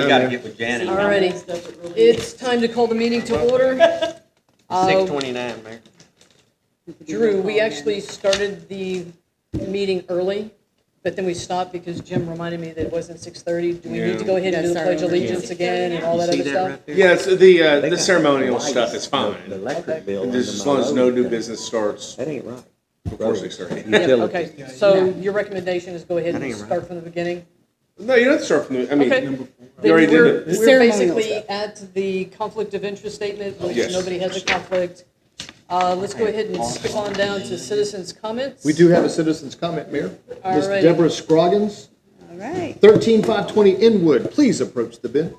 You gotta get with Janet. Alrighty, it's time to call the meeting to order. 6:29, Mayor. Drew, we actually started the meeting early, but then we stopped because Jim reminded me that it wasn't 6:30. Do we need to go ahead and do the Pledge of Allegiance again and all that other stuff? Yes, the ceremonial stuff is fine. The electric bill. and Just as the long as no new mileage, business starts That ain't right. before 6:30. Yep, Utilities. okay, so your recommendation is go ahead That and ain't right. start from the beginning? No, you don't have to start from the, I mean, Okay. you Then already did it. We're Ceremonial basically stuff. at the conflict of interest statement, which Yes. nobody has a conflict. Let's go ahead and skip on down to citizens' comments. We do have a citizen's comment, Mayor. Ms. Alrighty. Deborah Scroggins, All right. 13520 Inwood. Please approach the bench.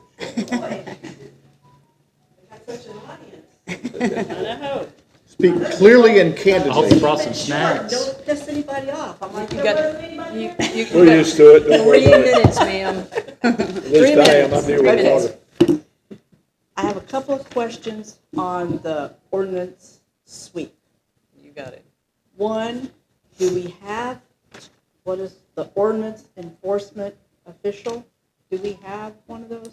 Speak clearly and I hope candidly. you brought some snacks. Don't piss anybody off. I'm like, You don't got- run anybody off. We're used to it, don't worry 3 about it. minutes, ma'am. 3 This time, minutes. I'm here 3 with minutes. water. I have a couple of questions on the ordinance sweep. You got it. One, do we have, what is the ordinance enforcement official? Do we have one of those?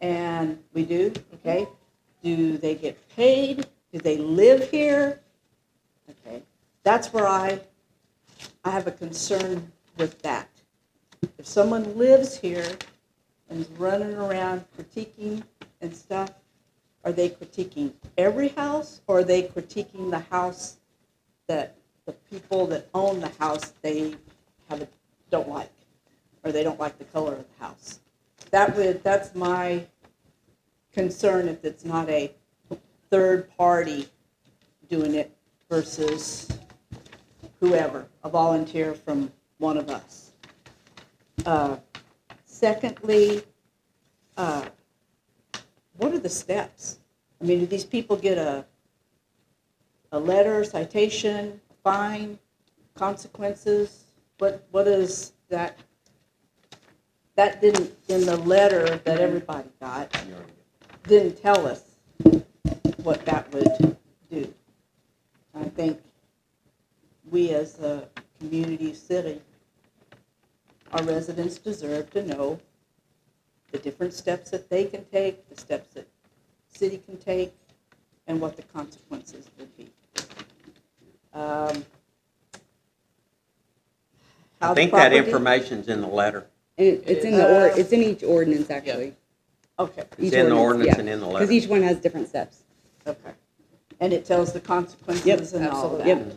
And we do, okay. Do they get paid? Do they live here? Okay, that's where I have a concern with that. If someone lives here and is running around critiquing and stuff, are they critiquing every house, or are they critiquing the house that the people that own the house don't like, or they don't like the color of the house? That's my concern, if it's not a third party doing it versus whoever, a volunteer from one of us. Secondly, what are the steps? I mean, do these people get a letter, citation, fine, consequences? What is that? That didn't, in the letter that everybody got, didn't tell us what that would do. I think we as a community city, our residents deserve to know the different steps that they can take, the steps that city can take, and what the consequences would be. I think that information's in the letter. It's in it's in each ordinance, actually. Okay, It's in the ordinance and in the letter. Because each one has different steps. okay. And it tells the consequences and all of that? Yep.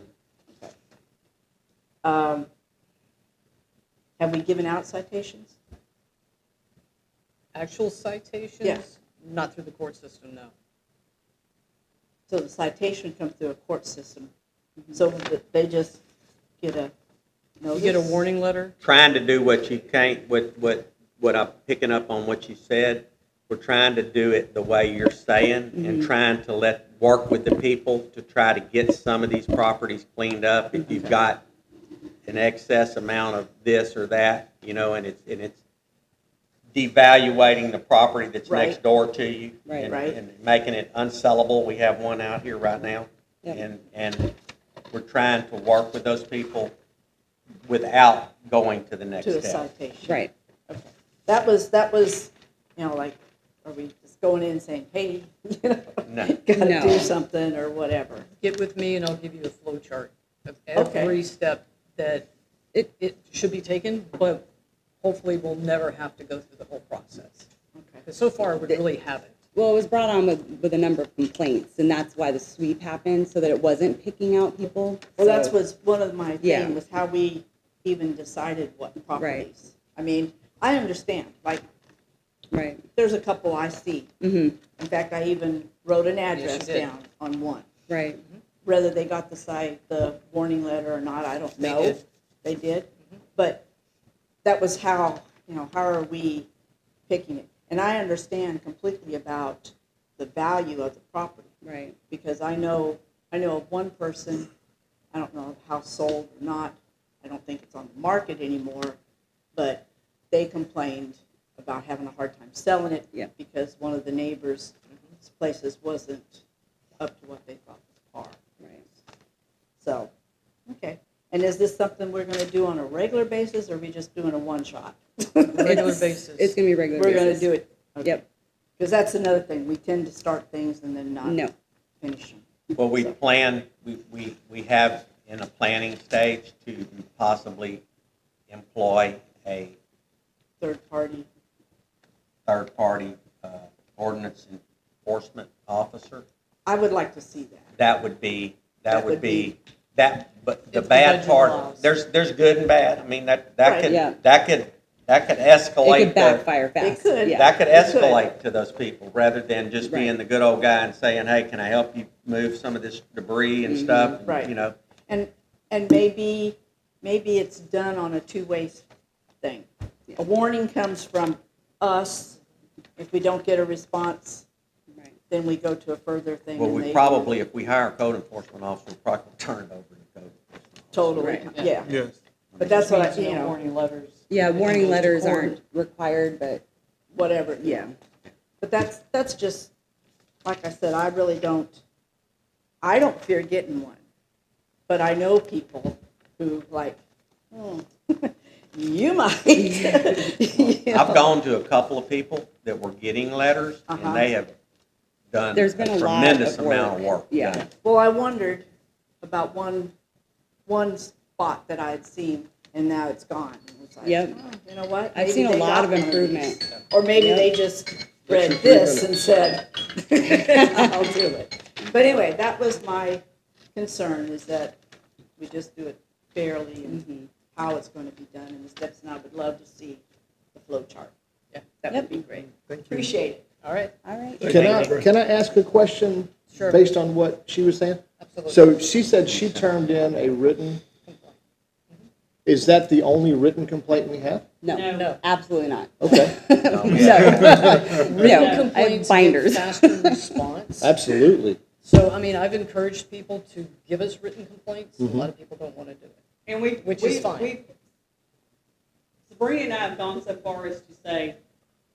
Okay. Have we given out citations? Actual citations? Yeah. Not through the court system, no. So the citation comes through a court system, so that they just get a You notice? get a warning letter? Trying to do what you can't, what I'm picking up on what you said, we're trying to do it the way you're saying, and trying to work with the people to try to get some of these properties cleaned up. If you've got an excess amount of this or that, and it's devaluating the property that's Right. next door to you. Right. Right. And making it unsellable. We have one out here right now. Yep. And we're trying to work with those people without going to the next To a step. citation? Right. Okay. That was, like, are we just going in and saying, hey, No. gotta No. do something or whatever? Get with me and I'll give you a flow chart of every step that it should be taken, but hopefully we'll never have to go through the whole process. Okay. Because so far, we really haven't. Well, it was brought on with a number of complaints, and that's why the sweep happened, so that it wasn't picking out people. Well, that So- was one of my Yeah. things, was how we even decided what properties. I mean, I understand, like, Right. there's a couple I see. Mm-hmm. In fact, I even wrote an Yes, you address did. down on one. Right. Whether they got the warning letter or not, I don't They know. did. They did. But that was how are we picking it? And I understand completely about the value of the property, Right. because I know of one person, I don't know if the house sold or not, I don't think it's on the market anymore, but they complained about having a hard time selling it Yeah. because one of the neighbors' places wasn't up to what they thought was par. Right. So, okay. And is this something we're gonna do on a regular basis, or are we just doing a one-shot? Regular basis. It's gonna be regular We're gonna basis. do it. okay. Yep, Because that's another thing, we tend to start things and then not no, finish them. Well, we have in a planning stage to possibly employ a Third-party, third-party ordinance enforcement officer. I would like to see that. That would be, That would be- but the If the bad budget part, allows. there's good and bad. I mean, that Right. could, Yeah. that could escalate. it could backfire fast. It could. Yeah. That could It could. escalate to those people, rather than just being Right. the good old guy and saying, hey, can I help you move some of this debris and stuff? and, Right. You know, And maybe it's done on a two-way thing. A warning comes from us. If we don't get a response, Right. then we go to a further thing. well, and we they- probably, if we hire a code enforcement officer, we'll probably turn it over to code enforcement. Totally, Right. yeah. Yes. But that's what I, Means, you know, Warning letters. Yeah, If it warning goes to letters court. aren't required, but whatever. yeah. But that's just, like I said, I really don't fear getting one. But I know people who like, you might. You I've know. gone to a couple of people that were getting letters, Uh-huh. and they have done There's been a lot tremendous of amount of work. work. Yeah. Well, I wondered about one spot that I had seen, and now it's gone. And it's like, Yep. oh, you know what? I've Maybe seen a they lot got of one these. improvement. Or maybe Yep. they just read this and said, I'll do it. But anyway, that was my concern, is that we just do it fairly and how it's going to be done and the steps, and I would love to see the flow chart. Yeah. That would be great. Thank you. Appreciate it. All right, All right. Can I ask a question Sure. based on what she was saying? absolutely. So she said she turned in a written, is that the only written complaint we have? No, No. absolutely not. Okay, No, Written no, I have complaints get binders. faster response. absolutely. So, I mean, I've encouraged people to give us written complaints. A lot of people don't want to do it. And we, Which we- is fine. we- Sabrina and I have gone so far as to say,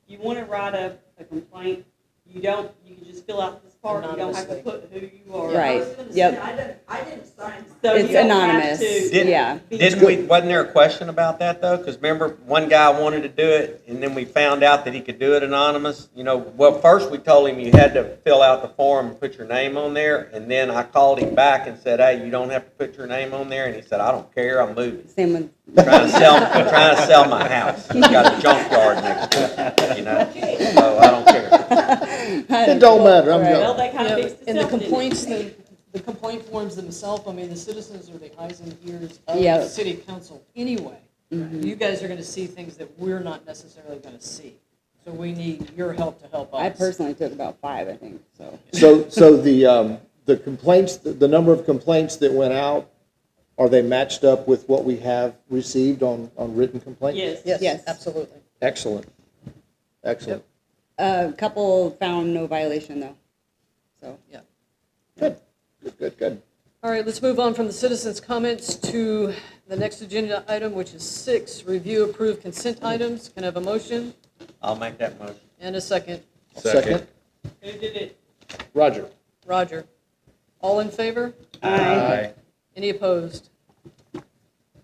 you want to write up a complaint, you can just fill out this part, you don't have to Anonymously. put who you are. Right. Yep. I didn't sign. So It's you don't have anonymous. to- Did- Yeah. Didn't we, wasn't there a question about that, though? Because remember, one guy wanted to do it, and then we found out that he could do it anonymous. You know, well, first we told him you had to fill out the form and put your name on there, and then I called him back and said, hey, you don't have to put your name on there, and he said, I don't care, I'm moving. Same with, Trying to sell my house. It's got a junkyard next to it, you know? So I don't care. It don't matter, I'm Well, young. they kind Yeah, of fixed and the itself, didn't it? complaints, the complaint forms themselves, I mean, the citizens are the eyes and ears of Yeah. the city council anyway. You guys are gonna see things that we're not necessarily gonna see. So we need your help to help us. I personally took about 5, I think, so. So the complaints, the number of complaints that went out, are they matched up with what we have received on written complaints? Yes. Yes, Yes. absolutely. Excellent. Excellent. A couple found no violation though, so. Yeah. Good. All right, let's move on from the citizens' comments to the next agenda item, which is 6, review approved consent items. Can I have a motion I'll make that motion. and a second? Second. Who did it? Roger. Roger. All in favor? Aye. Any opposed?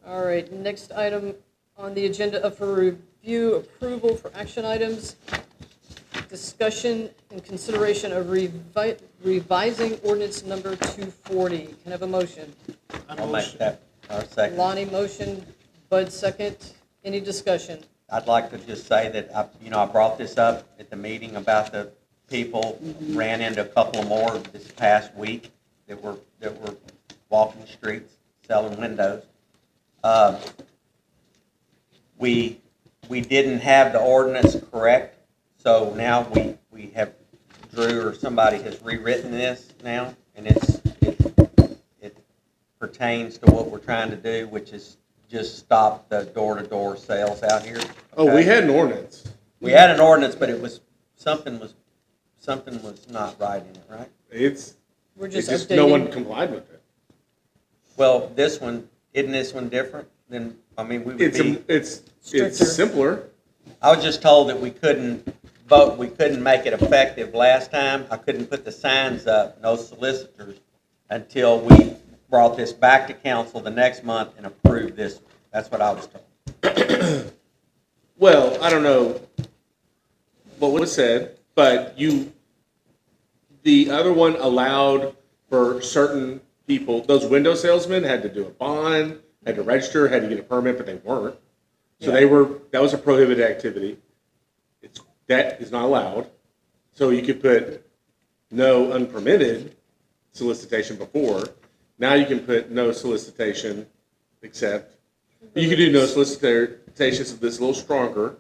All right, next item on the agenda for review, approval for action items, discussion and consideration of revising ordinance number 240. Can I have a motion? I'll make that, our second. Lonnie motion, Bud second. Any discussion? I'd like to just say that, I brought this up at the meeting about the people, ran into a couple more this past week that were walking the streets, selling windows. We didn't have the ordinance correct, so now we have, Drew or somebody has rewritten this now, and it pertains to what we're trying to do, which is just stop the door-to-door sales out here. Oh, we Okay? had an ordinance. We had an ordinance, but it was, something was not right in it, right? We're It's just just no one updating. complied with it. Well, isn't this one different than, I mean, we would be, It's Stricter. simpler. I was just told that we couldn't make it effective last time. I couldn't put the signs up, no solicitors, until we brought this back to council the next month and approved this. That's what I was told. Well, I don't know what was said, but the other one allowed for certain people, those window salesmen had to do a bond, had to register, had to get a permit, but they weren't. So that was a prohibited activity. That is not allowed. So you could put no unpermitted solicitation before. Now you can put no solicitation except. You could do no solicitation, so this is a little stronger,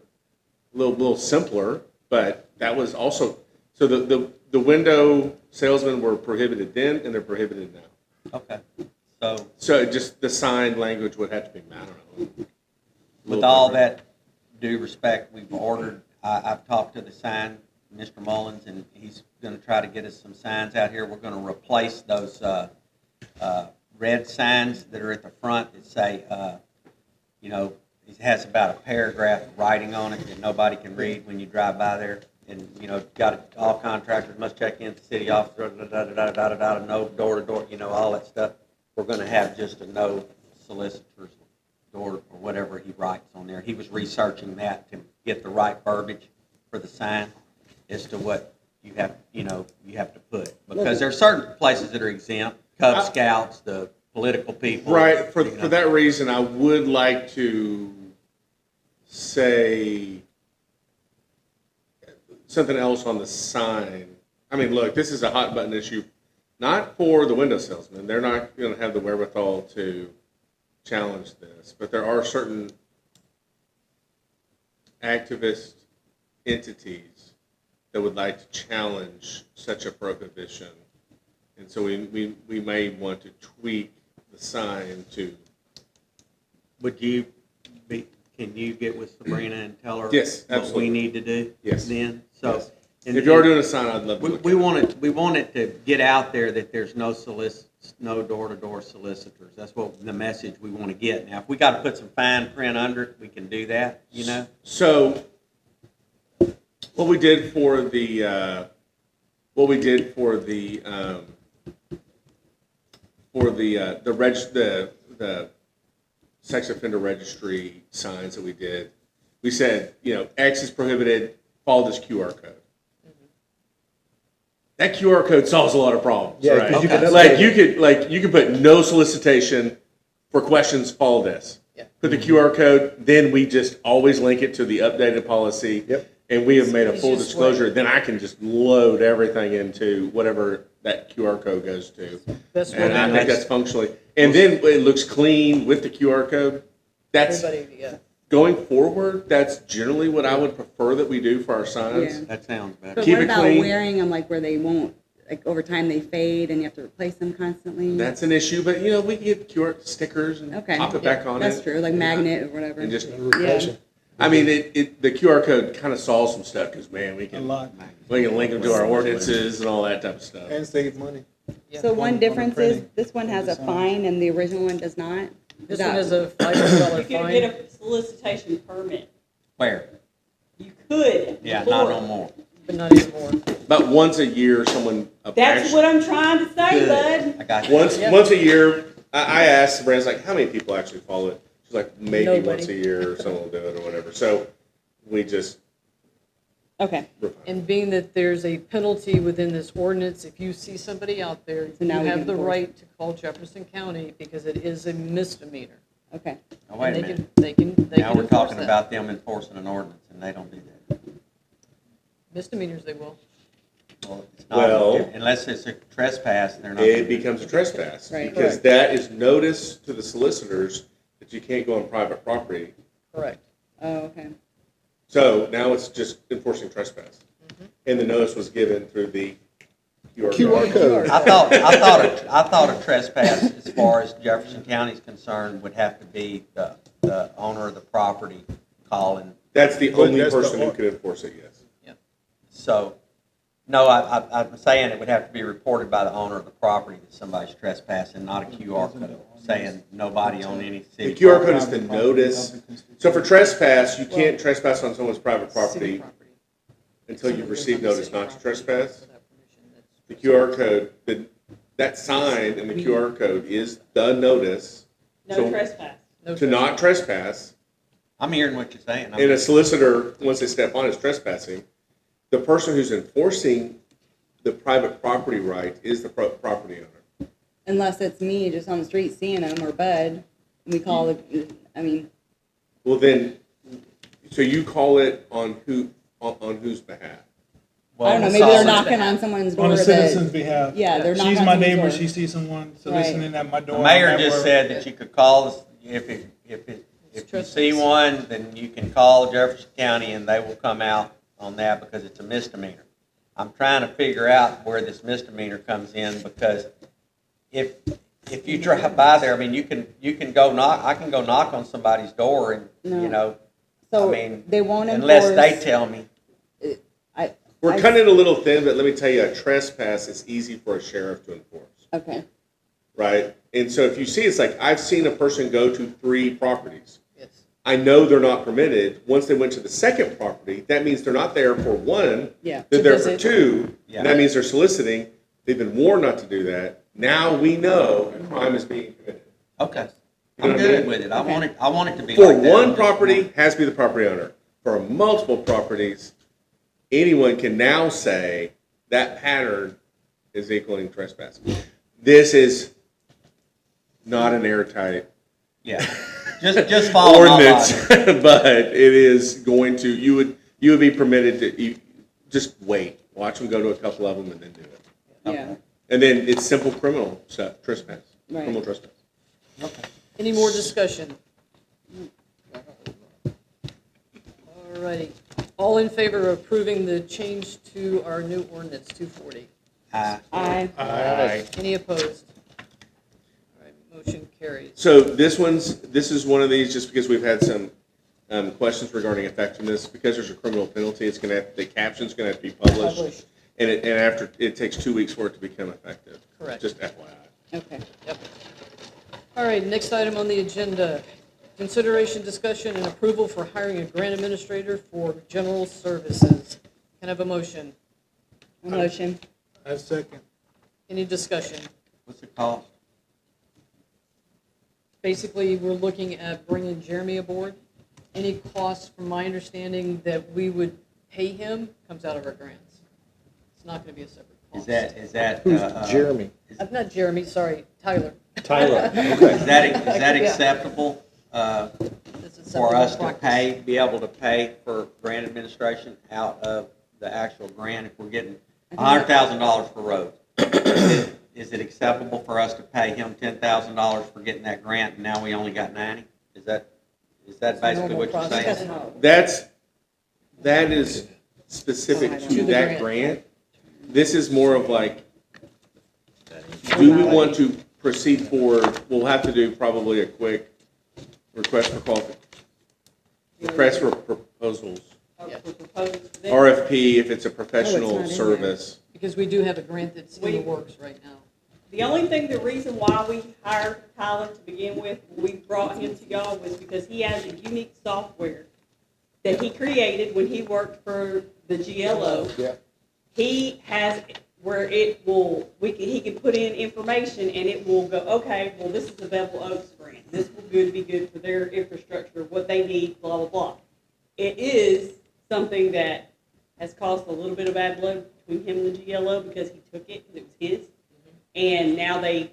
a little simpler, but that was also, so the window salesmen were prohibited then and they're prohibited now. Okay. So just the sign language would have to be, I don't know. With all that due respect, we've ordered, I've talked to the sign, Mr. Mullins, and he's gonna try to get us some signs out here. We're gonna replace those, red signs that are at the front that say, it has about a paragraph of writing on it that nobody can read when you drive by there. And, all contractors must check in at the city office, no door to door, all that stuff. We're gonna have just a no solicitors door or whatever he writes on there. He was researching that to get the right verbiage for the sign as to what you have to put. Because there are certain places that are exempt, Cub Scouts, the political people. Right, for that reason, I would like to say something else on the sign. I mean, look, this is a hot button issue, not for the window salesman. They're not going to have the wherewithal to challenge this, but there are certain activist entities that would like to challenge such a prohibition. And so we may want to tweak the sign to. Can you get with Sabrina and tell her Yes, what absolutely. we need to do? Yes. Then? So. Yes. and- If you are doing a sign, I'd love to look We at it. want it to get out there that there's no door-to-door solicitors. That's what the message we want to get. Now, if we got to put some fine print under it, we can do that, So, what we did for the sex offender registry signs that we did, we said, X is prohibited, follow this QR code. That QR code solves a lot of problems, Yeah, right? 'cause you can Like update you could put no solicitation for questions, follow this. Yeah. Put the QR code, then we just always link it to the updated policy. Yep. And we have made a full Easiest disclosure, way. then I can just load everything into whatever that QR code goes to. Best way And I to think that's functionally, and then it looks clean with the QR code. That's, everybody, yeah. going forward, that's generally what I would prefer that we do for our signs. Yeah. That sounds better. But Keep what it about clean. wearing them like where they won't, like over time they fade and you have to replace them constantly? That's an issue, but we can get QR stickers and Okay. pop it back on it. That's true, like magnet or whatever. And just, replace it. I mean, the QR code kind of solves some stuff, because man, we can link them to our ordinances and all that type of stuff. And save money. So one difference is, printing. this one has a fine and the original one does not? This That- one is a $500 You could fine. get a solicitation permit. Where? You could. Yeah, before. not no more. But not anymore. About once a year, someone. That's what I'm trying to say, bud. I got you. Once a year, I asked Sabrina, like, how many people actually follow it? She's like, maybe Nobody. once a year, someone will do it or whatever. So we just. Okay, And being that there's a penalty within this ordinance, if you see somebody out there, So you now we have can the enforce right to call Jefferson County because it is a misdemeanor. okay. Now, wait a And minute. they can Now we're enforce talking that. about them enforcing an ordinance, and they don't do that. Misdemeanors, they will. Well, it's not- Well- unless it's a trespass, they're not. It becomes a trespass. Right. Because that is notice to the solicitors that you can't go on private property. Correct. Oh, okay. So now it's just enforcing trespass. And the notice was given through the QR QR code. I thought a trespass, as far as Jefferson County is concerned, would have to be the owner of the property calling. That's the But only that's the person who or- could enforce it, yes. So, no, I'm saying it would have to be reported by the owner of the property that somebody's trespassing, not a QR code saying nobody on any The city. QR property. code is the notice. So for trespass, you can't trespass on someone's private City property property. until you've received notice not to trespass. Without permission, that's- The QR code, that sign and the QR code is the notice No So- trespass. No to not trespass, I'm hearing what you're saying. and a solicitor, once they step on, is trespassing, the person who's enforcing the private property right is the property owner. Unless it's me just on the street seeing them or Bud, we call it, I mean, Well, then, so you call it on whose behalf? I don't know, maybe they're knocking on someone's door On a citizen's that, behalf. yeah, they're knocking She's on my someone's neighbor, door. she sees someone Right. soliciting at my door. The mayor I'm at just work. said that you could call us, if you see one, then you can call Jefferson County and they will come out on that because it's a misdemeanor. I'm trying to figure out where this misdemeanor comes in because if you drive by there, I mean, you can go knock, I can go knock on somebody's door and, No. you know, I So mean, they won't unless they enforce, tell me. We're cutting it a little thin, but let me tell you, a trespass is easy for a sheriff to enforce, okay, right? And so if you see, it's like, I've seen a person go to 3 properties. Yes. I know they're not permitted. Once they went to the second property, that means they're not there for 1, yeah. they're To there for visit. 2, Yeah. and that means they're soliciting. They've been warned not to do that. Now we know a crime is being committed. Okay. You know I'm what I good mean? with it. I want it to be For like that. one property, has to be the property owner. For multiple properties, anyone can now say that pattern is equaling trespass. This is not an airtight Yeah. Just follow my ordinance, logic. but it is going to, you would be permitted to, just wait. Watch them go to a couple of them and then do it. Yeah, And then it's simple criminal stuff, trespass, Right. criminal trespass. Any more discussion? All righty. All in favor of approving the change to our new ordinance 240? I, Any opposed? All right, motion carries. So this is one of these, just because we've had some questions regarding effectiveness, because there's a criminal penalty, the caption's gonna have to be published. Published. And after, it takes 2 weeks for it to become effective. Correct. Just FYI. okay. Yep. All right, next item on the agenda. Consideration, discussion, and approval for hiring a grant administrator for general services. Can I have a motion? A motion, I second. Any discussion? What's the cost? Basically, we're looking at bringing Jeremy aboard. Any costs, from my understanding, that we would pay him comes out of our grants. It's not going to be a separate cost. Is that? Who's Jeremy? Not Jeremy, sorry, Tyler. Tyler, okay. Is that Yeah. acceptable This is for something us we'll to practice. be able to pay for grant administration out of the actual grant if we're getting $100,000 for roads? Is it acceptable for us to pay him $10,000 for getting that grant and now we only got 90? Is that basically what you're Normal process. saying? That is specific To to the that grant. grant. This is more of like, do we want to proceed forward? We'll have to do probably a quick request for proposals. Yeah. For proposed- RFP, if it's a not professional in there. service. Because we do have a grant that's in the works right now. The only thing, the reason why we hired Tyler to begin with, when we brought him to y'all, was because he has a unique software that he created when he worked for the GLO. Yeah. He has where it will, he can put in information and it will go, okay, well, this is the Bevel Oaks grant. This will be good for their infrastructure, what they need, blah, blah, blah. It is something that has caused a little bit of bad blood between him and the GLO because he took it, because it was his. And now he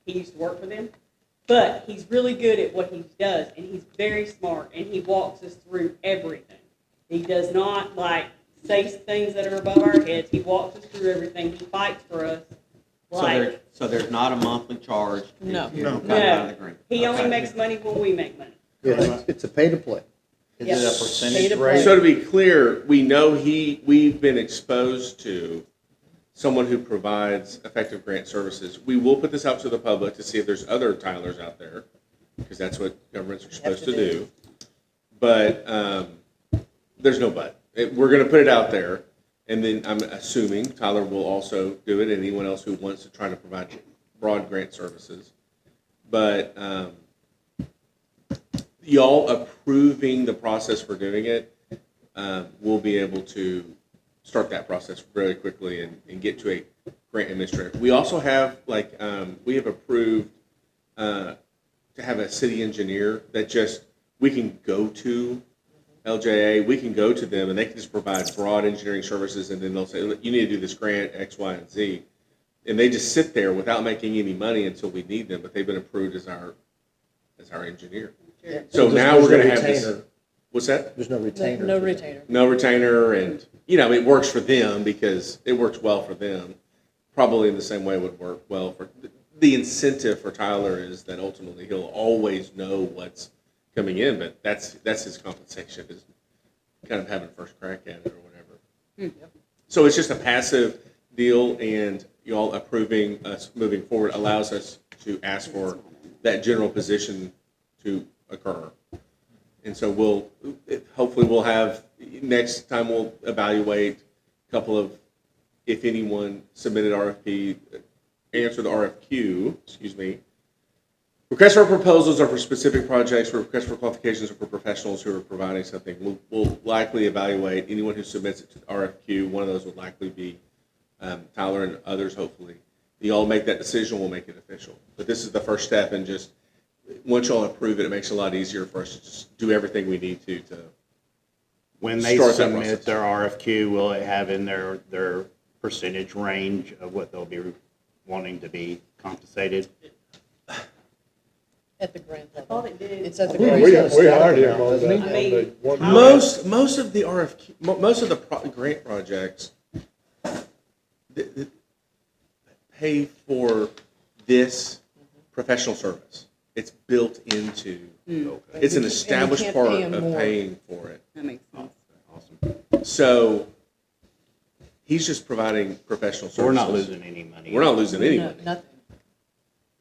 used to work for them. But he's really good at what he does, and he's very smart, and he walks us through everything. He does not, like, say things that are above our heads. He walks us through everything. He fights for us. Like, So there's not a monthly charge? if No. you come No. out of the grant? he only Okay. makes money when we make money. It's a pay to play. Is Yeah. it a Pay percentage to rate? play. So to be clear, we know we've been exposed to someone who provides effective grant services. We will put this out to the public to see if there's other Tylers out there, because that's what governments are supposed to do. But there's no but. We're going to put it out there, and then I'm assuming Tyler will also do it, and anyone else who wants to try to provide broad grant services. But y'all approving the process for doing it, we'll be able to start that process really quickly and get to a grant administrator. We also have, like, we have approved to have a city engineer that just, we can go to LJA, we can go to them, and they can just provide broad engineering services, and then they'll say, "Look, you need to do this grant, X, Y, and Z." And they just sit there without making any money until we need them, but they've been approved as our engineer. So There's now no we're gonna have this, retainer. what's that? There's no retainer. No retainer. No retainer, and, you know, it works for them because it works well for them. Probably in the same way it would work well for, the incentive for Tyler is that ultimately he'll always know what's coming in, but that's his compensation, is kind of having first crack at it or whatever. So it's just a passive deal, and you all approving us moving forward allows us to ask for that general position to occur. And so hopefully we'll have, next time we'll evaluate a couple of, if anyone submitted RFP, answer the RFQ, excuse me. Requests for proposals are for specific projects, requests for qualifications are for professionals who are providing something. We'll likely evaluate anyone who submits it to the RFQ. One of those would likely be Tyler and others, hopefully. You all make that decision, we'll make it official. But this is the first step, and just, once y'all approve it, it makes it a lot easier for us to just do everything we need to When they start that submit process. their RFQ, will it have in their percentage range of what they'll be wanting to be compensated? At the grant I level. thought it did. It's at the We- grant we- level. we hired him on Doesn't that, he? on I mean, the one. Most of the RFQ, most of the grant projects that pay for this professional service. It's built into, it's an established can't part pay 'em of more. paying for it. That makes sense. Awesome. So he's just providing professional services. So we're not losing any money. We're not losing any No, money. nothing.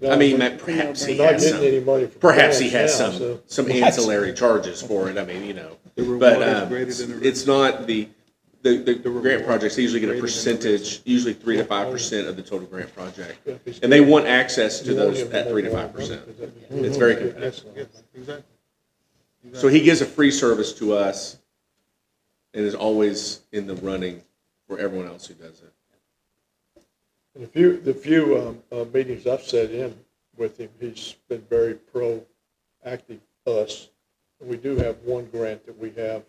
I mean, perhaps he We're not has getting any some, money from perhaps he grants has now, so- some ancillary charges for it. I mean, you know. The reward But is greater than the it's not the grant reward projects, they usually get a greater than the percentage, usually 3 to 5% of the total grant project. Yeah, if he's- And they want access to You want those him to at make 3 to more 5%. money, 'cause that- It's very Yes, competitive. yes, exactly. So he gives a free service to us and is always in the running for everyone else who does it. And the few meetings I've sat in with him, he's been very proactive, us. And we do have one grant that we have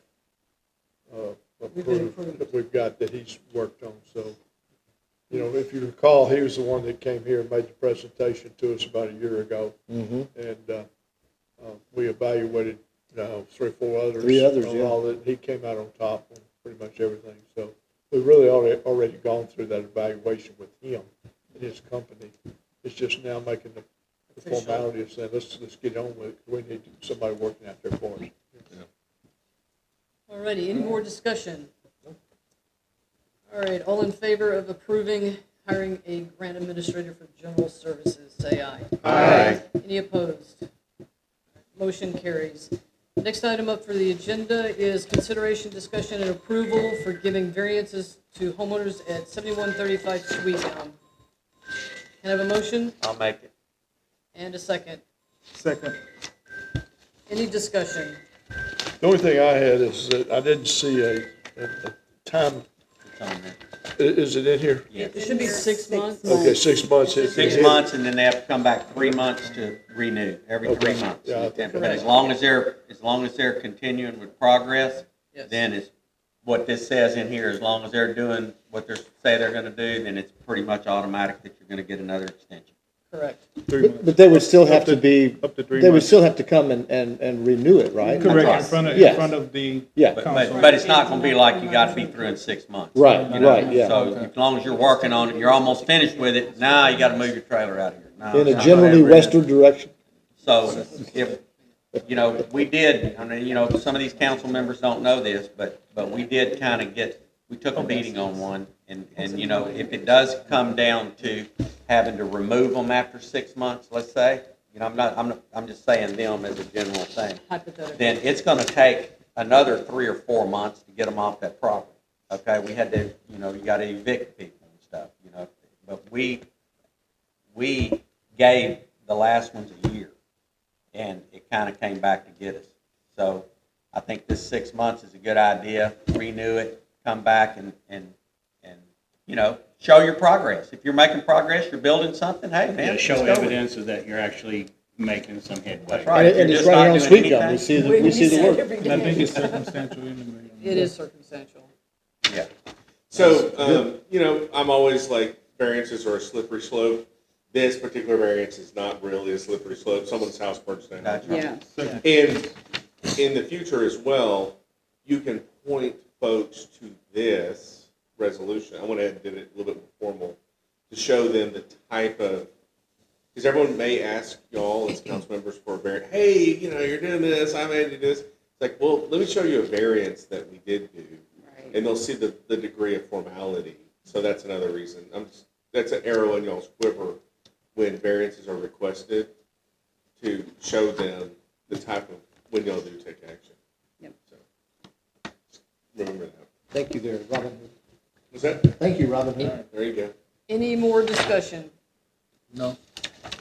approved, that we've got that he's worked on, so. You know, if you recall, he was the one that came here and made the presentation to us about a year ago. And we evaluated, 3 or 4 others. 3 others, on yeah. all that. He came out on top on pretty much everything, so. We've really already gone through that evaluation with him and his company. It's just now making the formality of saying, let's get on with it. We need somebody working out there for us. All righty, any more discussion? All right, all in favor of approving hiring a grant administrator for general services, say aye. Aye. Any opposed? Motion carries. Next item up for the agenda is consideration, discussion, and approval for giving variances to homeowners at 7135 Sweet Elm. Can I have a motion I'll make it. and a second? Second. Any discussion? The only thing I had is that I didn't see a time, It's on there. is it in here? It should be 6 months. Okay, 6 months. 6 months, and then they have to come back 3 months to renew, every 3 months. Yeah, I think But as long as they're continuing with progress, Yes. then it's, what this says in here, as long as they're doing what they say they're gonna do, then it's pretty much automatic that you're gonna get another extension. Correct. 3 months. But they would still have to be, Up to 3 they would months. still have to come and renew it, right? Correct, Right. in front of, Yes. in front of the Yeah. council. But it's not gonna be like you gotta be through in 6 months. Right, You know? right, yeah. So as long as you're working on it, you're almost finished with it, now you gotta move your trailer out of here. No, In it's a not generally gonna happen. western direction. So if, you know, we did, I mean, you know, some of these council members don't know this, but we did kind of we took a meeting on one, and, you know, if it does come down to having to remove them after 6 months, let's say, you know, I'm just saying them as a general thing, Hypothetical. then it's gonna take another 3 or 4 months to get them off that property. Okay, we had to, you know, you gotta evict people and stuff, you know, but we gave the last ones a year, and it kind of came back to get us. So I think this 6 months is a good idea, renew it, come back and you know, show your progress. If you're making progress, you're building something, hey, man. Yeah, let's show go with it. evidence of that you're actually making some headway. That's right. If And you're it's just right not here on doing Sweet Gum, we anything- see we see the work. And I think it's circumstantial anyway. It is circumstantial. Yeah. So, you know, I'm always like, variances are a slippery slope. This particular variance is not really a slippery slope. Someone's house burns down. Gotcha. Yeah. And in the future as well, you can point folks to this resolution. I went ahead and did it a little bit more formal to show them the type of, because everyone may ask y'all as council members for a variance, hey, you know, you're doing this, I made you do this. It's like, well, let me show you a variance that we did do. And they'll see the degree of formality. So that's another reason. That's an arrow in y'all's quiver when variances are requested to show them the type of, when y'all do take action. Yep. So, remember that. Thank you there, Robin Hood. Was that? Thank you, Robin Hood. There you go. Any more discussion? No.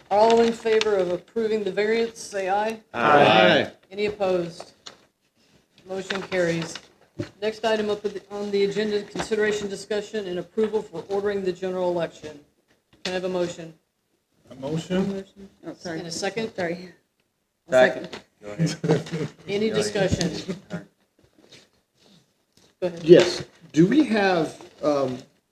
All in favor of approving the variance, say aye. Aye. Any opposed? Motion carries. Next item up on the agenda, consideration, discussion, and approval for ordering the general election. Can I have a motion? A motion? Oh, sorry. And a second? Sorry. Second. Go ahead. Any discussion? Go ahead. Yes. Do we have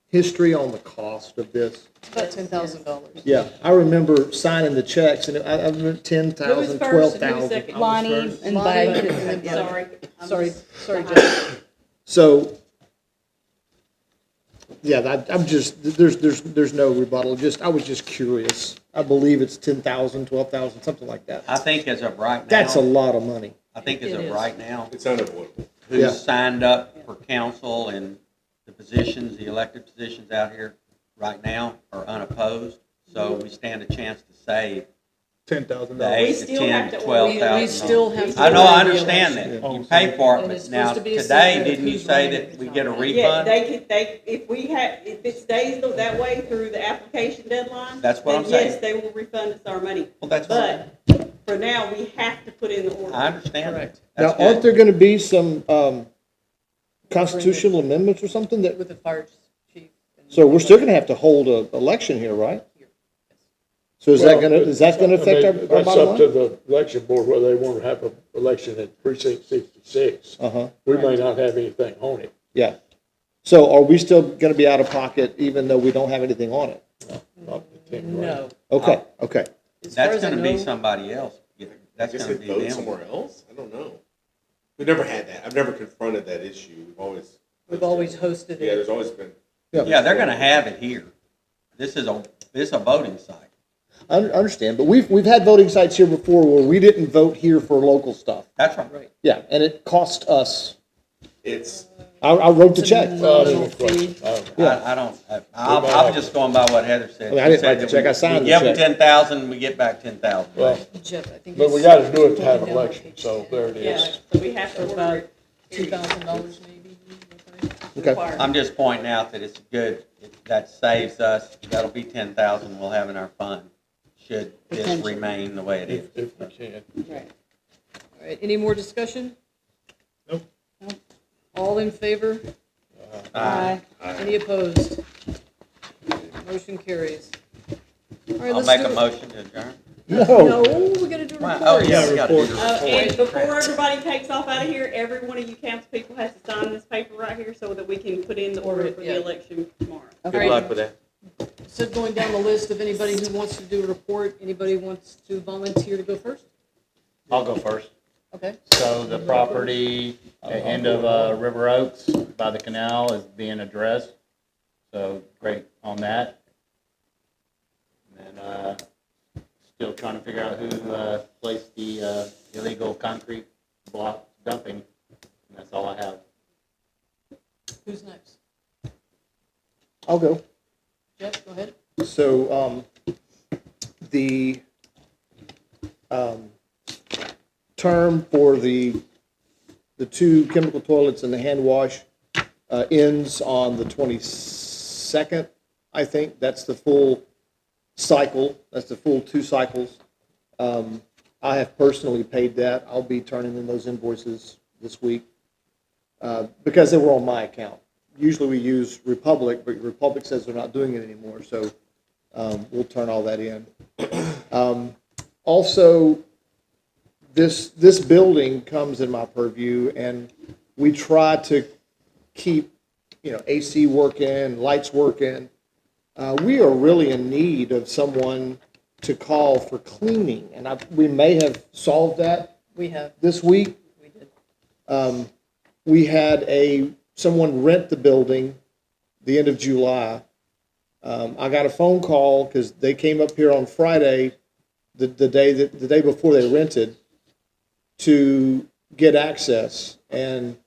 history on the cost of this? About $10,000. Yeah, I remember signing the checks, and I remember 10,000, first and 12,000. second? Lonnie and Lonnie Bud. and Bud. Sorry. Sorry, Jeff. So, yeah, I'm just, there's no rebuttal, I was just curious. I believe it's 10,000, 12,000, something like that. I think as of right now. That's a lot of money. I think as It of is. right now, It's unavoidable. Yeah. who's signed up for council and the positions, the elected positions out here right now are unopposed. So we stand a chance to save $10,000. the 8 to still have 10 to to 12,000. We still have to. I know, order I the understand election. that. You pay for it, And it's but now, supposed to be a today, secret of didn't you who's say running that we the get a time. Yeah, refund? if it stays that way through the application deadline. That's what I'm then saying. yes, they will refund us our money. Well, that's But for now, we have to put in the order. I understand. Correct. Now, That's aren't good. there gonna be some constitutional amendments or something that, With the fire chief. and- so we're still gonna have to hold an election here, right? So is that gonna affect our That's bottom up to line? the election board, whether they want to have an election in precinct 66. Uh-huh, We may not have anything on it. yeah. So are we still gonna be out of pocket even though we don't have anything on it? Not the 10 grand. No. Okay, okay. As far That's as I gonna be know- somebody else. I That's guess gonna they be vote them. somewhere else? I don't know. We've never had that. I've never confronted that issue. We've always hosted Yeah, it. there's always been. Yeah, they're gonna have it here. This is a voting site. I understand, but we've had voting sites here before where we didn't vote here for local stuff. That's right. Right. Yeah, and it cost us, It's, I wrote the It's a check. nominal That's a question. fee. Yeah. I don't, I'm just going by what Heather said. I mean, I didn't She said write the that check, we- I signed the We give them check. 10,000, we get back 10,000. Well, Jeff, I think. but we it's got to do it to have an down on election, page so 10. there it Yeah, is. so we have For to about order it. $2,000 maybe. Okay. Required. I'm just pointing out that it's good, that saves us, that'll be 10,000 we'll have in our fund, should this Potentially. remain the way it is. If we can. Right. All right, any more discussion? Nope. All in favor? Aye. Any opposed? Motion carries. All right, I'll let's make do a it. motion to adjourn. No, we gotta do Wow. reports. Oh, yeah, we gotta do the And report. before everybody takes off out of here, every one of you council people has to sign this paper right here so that we can put in the order for Yeah. the election tomorrow. Good luck with that. So going down the list of anybody who wants to do a report, anybody wants to volunteer to go first? I'll go first. Okay, So the property at end of River Oaks by the canal is being addressed. So great on that. And then still trying to figure out who placed the illegal concrete block dumping. And that's all I have. who's next? I'll go. Jeff, go ahead. So, the, term for the two chemical toilets and the hand wash, ends on the 22nd, I think. That's the full cycle. That's the full 2 cycles. I have personally paid that. I'll be turning in those invoices this week, because they were on my account. usually we use Republic, but Republic says they're not doing it anymore, so we'll turn all that in. Also, this building comes in my purview, and we try to keep, AC working, lights working. We are really in need of someone to call for cleaning, and we may have solved that We have, this week. we did. We had someone rent the building the end of July. I got a phone call because they came up here on Friday, the day before they rented, to get access, and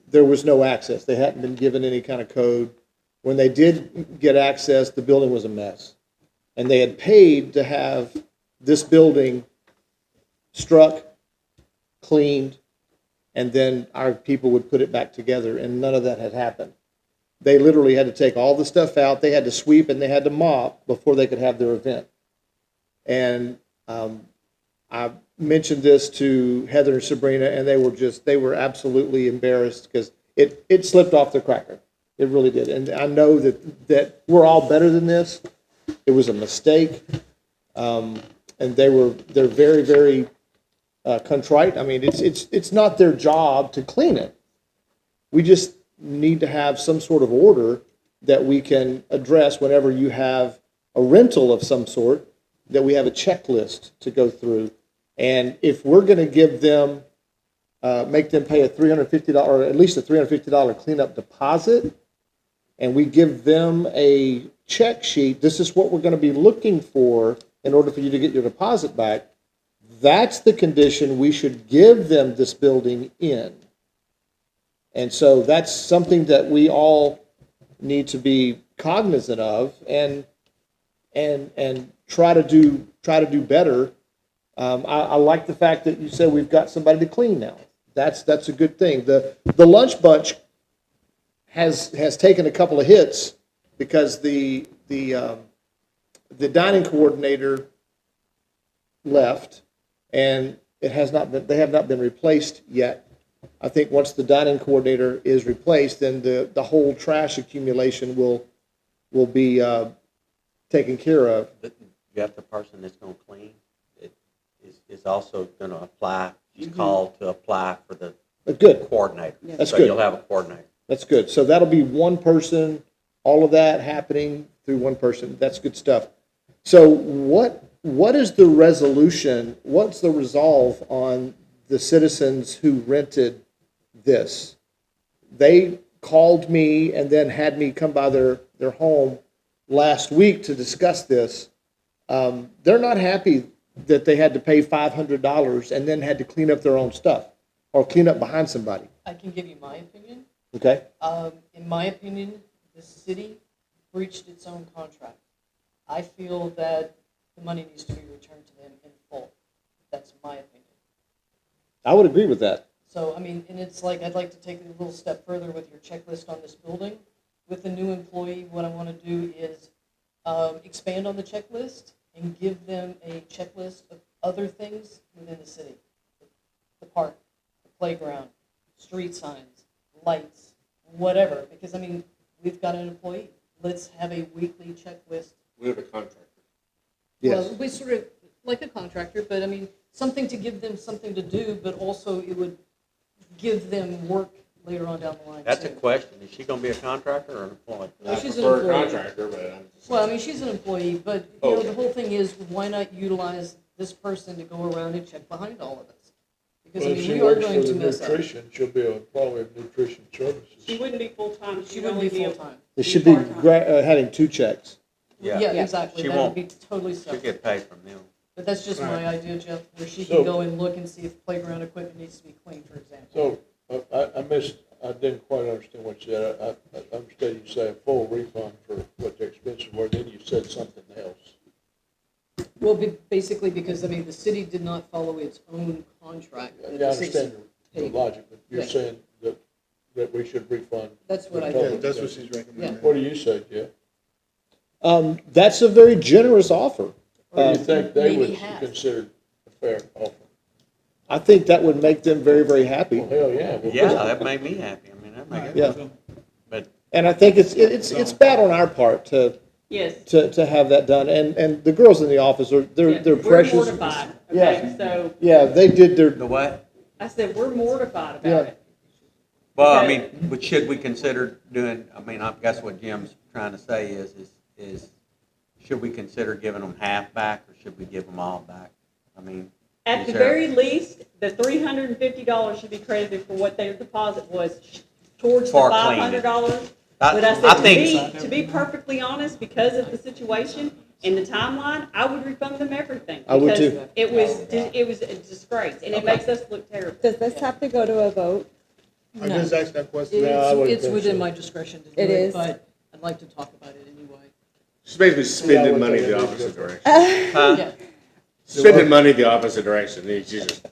there was no access. They hadn't been given any kind of code. When they did get access, the building was a mess. And they had paid to have this building struck, cleaned, and then our people would put it back together, and none of that had happened. They literally had to take all the stuff out, they had to sweep, and they had to mop before they could have their event. And I mentioned this to Heather and Sabrina, and they were absolutely embarrassed because it slipped off the cracker. It really did. And I know that we're all better than this. It was a mistake. And they're very, very contrite. I mean, it's not their job to clean it. We just need to have some sort of order that we can address whenever you have a rental of some sort, that we have a checklist to go through. And if we're going to give them, make them pay a $350, or at least a $350 cleanup deposit, and we give them a check sheet, this is what we're going to be looking for in order for you to get your deposit back, that's the condition we should give them this building in. And so that's something that we all need to be cognizant of and try to do better. I like the fact that you said we've got somebody to clean now. That's a good thing. The lunch bunch has taken a couple of hits because the the dining coordinator left, and they have not been replaced yet. I think once the dining coordinator is replaced, then the whole trash accumulation will be taken care of. But you have the person that's gonna clean, is also gonna apply, she's called to apply for the Good. coordinator. That's So good. you'll have a coordinator. That's good. So that'll be one person, all of that happening through one person. That's good stuff. So what is the resolution, what's the resolve on the citizens who rented this? They called me and then had me come by their home last week to discuss this. They're not happy that they had to pay $500 and then had to clean up their own stuff or clean up behind somebody. I can give you my opinion. Okay? In my opinion, the city breached its own contract. I feel that the money needs to be returned to them in full. That's my opinion. I would agree with that. So, I mean, and it's like, I'd like to take it a little step further with your checklist on this building. With the new employee, what I want to do is expand on the checklist and give them a checklist of other things within the city. The park, the playground, street signs, lights, whatever. Because, I mean, we've got an employee. Let's have a weekly checklist. We have a contractor. Yes. Well, we sort of, like a contractor, but I mean, something to give them something to do, but also it would give them work later on down the line, That's a too. question. Is she gonna be a contractor or an employee? No, I she's an prefer a employee. contractor, but I'm just. Well, I mean, she's an employee, but, you know, Okay. the whole thing is, why not utilize this person to go around and check behind all of us? Because, I Well, if mean, she we are works going for to the mess up. nutrition, she'll be an employee of nutrition She services. wouldn't be full-time. She wouldn't be full-time. They should be part-time. having two checks. Yeah, Yeah, exactly. She That would won't. be totally she'll separate. get paid from them. But that's just my idea, Jeff, where she So- can go and look and see if playground equipment needs to be cleaned, for example. So, I didn't quite understand what you said. I understand you say a full refund for what the expenses were, then you said something else. Well, basically, because, I mean, the city did not follow its own contract. that I the city understand the paid. logic, but you're Yeah. saying that we should refund. That's what I the think. total. That's what she's recommending. What do you say, Jeff? That's a very generous offer. What do you think they maybe would half. consider a fair offer? I think that would make them very, very happy. Well, hell, yeah. Yeah, that made me happy. I mean, that made Yeah. it. But And I think it's bad on our part Yes. to have that done. And the girls in the office they're We're precious. mortified, okay, so, Yeah, they did their, The what? I said, we're mortified Yeah. about it. Well, I Okay. mean, but should we consider doing, I mean, I guess what Jim's trying to say is, should we consider giving them half back, or should we give them all back? I mean, At is the there- very least, the $350 should be credited for what their deposit was towards the For cleaning. $500. I- But I I said, think- to be perfectly honest, because of the situation and the timeline, I would refund them everything. I would because too. It was a disgrace, and it makes us look terrible. Does this have to go to a vote? I just asked that question. No, I wouldn't It's think within so. my discretion to do It it, is. but I'd like to talk about it anyway. She's basically spending Yeah, money we'll the take it. opposite direction. Yeah. Spending money the opposite direction. She's just,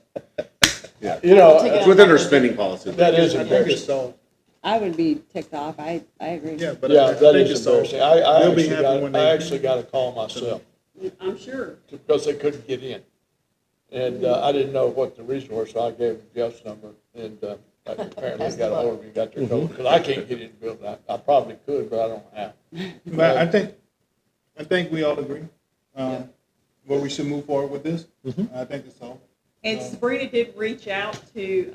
you know, Take it it's within her spending policy. that is I think embarrassing. it's so, I would be ticked off. I agree. yeah, but Yeah, I that think is it's so. embarrassing. I They'll be actually happy when got, I they- actually got a call myself I'm sure. because they couldn't get in. And I didn't know what the reason was, so I gave them Jeff's number, and apparently they got a hold of me, got their code, because I can't get in the building. I probably could, but I don't have. But I think we all agree, where we should move forward with this. I think it's so. And Sabrina did reach out to